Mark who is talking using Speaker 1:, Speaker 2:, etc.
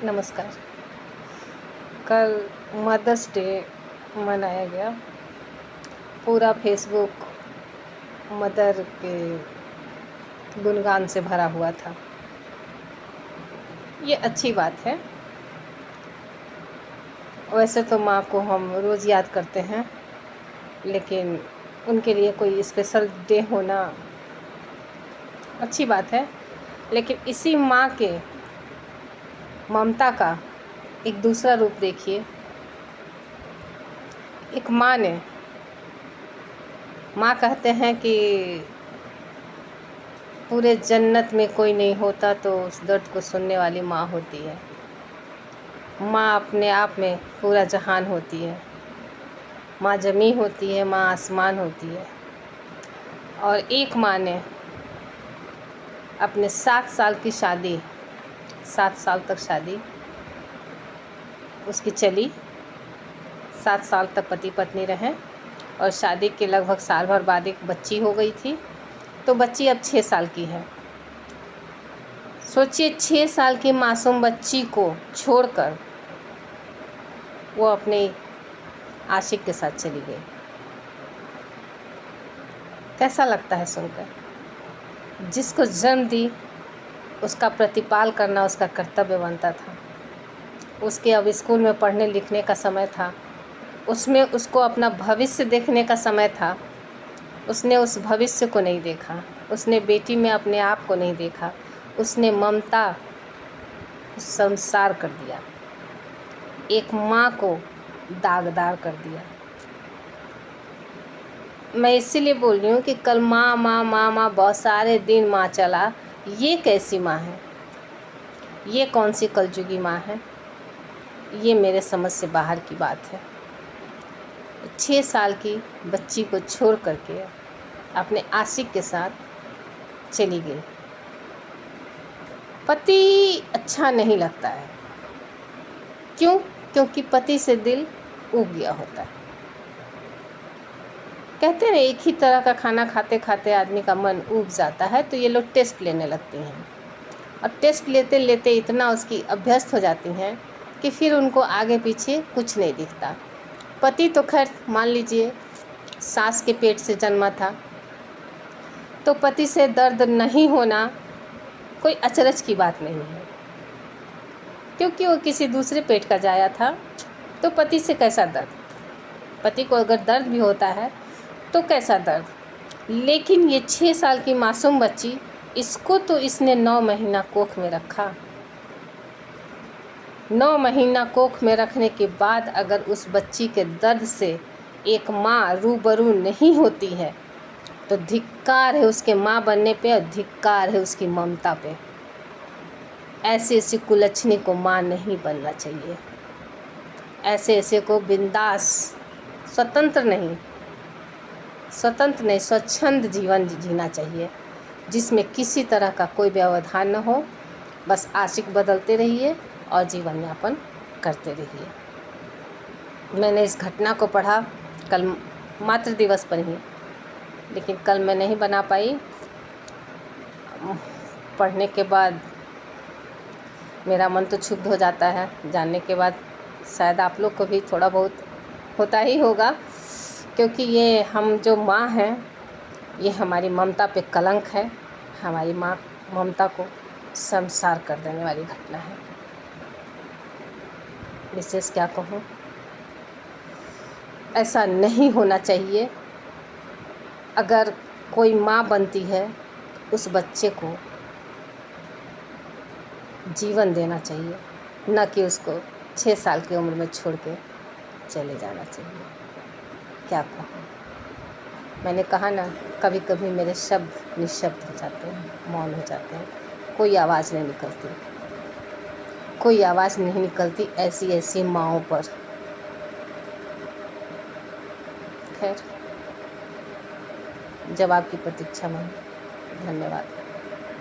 Speaker 1: नमस्कार। कल mother's day मनाया गया। पूरा फेसबुक मदर के गुणगान से भरा हुआ था। ये अच्छी बात है। वैसे तो माँ को हम रोज़ याद करते हैं, लेकिन उनके लिए कोई स्पेशल डे होना अच्छी बात है। लेकिन इसी माँ के ममता का एक दूसरा रूप देखिए। एक माँ कहते हैं कि पूरे जन्नत में कोई नहीं होता तो उस दर्द को सुनने वाली माँ होती है। माँ अपने आप में पूरा जहान होती है। माँ ज़मीं होती है, माँ आसमान होती है। और एक माँ ने अपने 7 साल की शादी, 7 साल तक शादी उसकी चली। 7 साल तक पति पत्नी रहे और शादी के लगभग साल भर बाद एक बच्ची हो गई थी। तो बच्ची अब 6 साल की है। सोचिए, 6 साल की मासूम बच्ची को छोड़कर वो अपने आशिक के साथ चली गई। कैसा लगता है सुनकर? जिसको जन्म दी उसका प्रतिपाल करना उसका कर्तव्य बनता था। उसके अब स्कूल में पढ़ने लिखने का समय था। उसमें उसको अपना भविष्य देखने का समय था। उसने उस भविष्य को नहीं देखा। उसने बेटी में अपने आप को नहीं देखा। उसने ममता संसार कर दिया। एक माँ को दागदार कर दिया। मैं इसीलिए बोल रही हूँ कि कल माँ माँ माँ माँ बहुत सारे दिन माँ चला। ये कैसी माँ है? ये कौन सी कलजुगी माँ है? ये मेरे समझ से बाहर की बात है। 6 साल की बच्ची को छोड़ करके अपने आशिक के साथ चली गई। पति अच्छा नहीं लगता है। क्यों? क्योंकि पति से दिल ऊब गया होता है। कहते हैं एक ही तरह का खाना खाते खाते आदमी का मन ऊब जाता है, तो ये लोग टेस्ट लेने लगती हैं और टेस्ट लेते लेते इतना उसकी अभ्यस्त हो जाती हैं कि फिर उनको आगे पीछे कुछ नहीं दिखता। पति तो खैर मान लीजिए सास के पेट से जन्मा था, तो पति से दर्द नहीं होना कोई अचरज की बात नहीं है, क्योंकि वो किसी दूसरे पेट का जाया था। तो पति से कैसा दर्द? पति को अगर दर्द भी होता है तो कैसा दर्द? लेकिन ये 6 साल की मासूम बच्ची, इसको तो इसने 9 महीना कोख में रखा। 9 महीना कोख में रखने के बाद अगर उस बच्ची के दर्द से एक माँ रूबरू नहीं होती है तो धिक्कार है उसके माँ बनने पे और धिक्कार है उसकी ममता पे। ऐसे कुलच्छनी को माँ नहीं बनना चाहिए। ऐसे को बिंदास स्वतंत्र नहीं स्वच्छंद जीवन जीना चाहिए, जिसमें किसी तरह का कोई व्यवधान न हो। बस आशिक बदलते रहिए और जीवन यापन करते रहिए। मैंने इस घटना को पढ़ा कल मातृ दिवस पर ही, लेकिन कल मैं नहीं बना पाई। पढ़ने के बाद मेरा मन तो क्षुब्ध हो जाता है। जानने के बाद शायद आप लोग को भी थोड़ा बहुत होता ही होगा, क्योंकि ये हम जो माँ हैं, ये हमारी ममता पे कलंक है। हमारी माँ ममता को संसार कर देने वाली घटना है। विशेष क्या कहूँ, ऐसा नहीं होना चाहिए। अगर कोई माँ बनती है, उस बच्चे को जीवन देना चाहिए, न कि उसको 6 साल की उम्र में छोड़ के चले जाना चाहिए। क्या कहूँ? मैंने कहा ना, कभी कभी मेरे शब्द निशब्द हो जाते हैं, मौन हो जाते हैं। कोई आवाज़ नहीं निकलती, कोई आवाज़ नहीं निकलती ऐसी माँओं पर। खैर, जवाब की प्रतीक्षा में। धन्यवाद।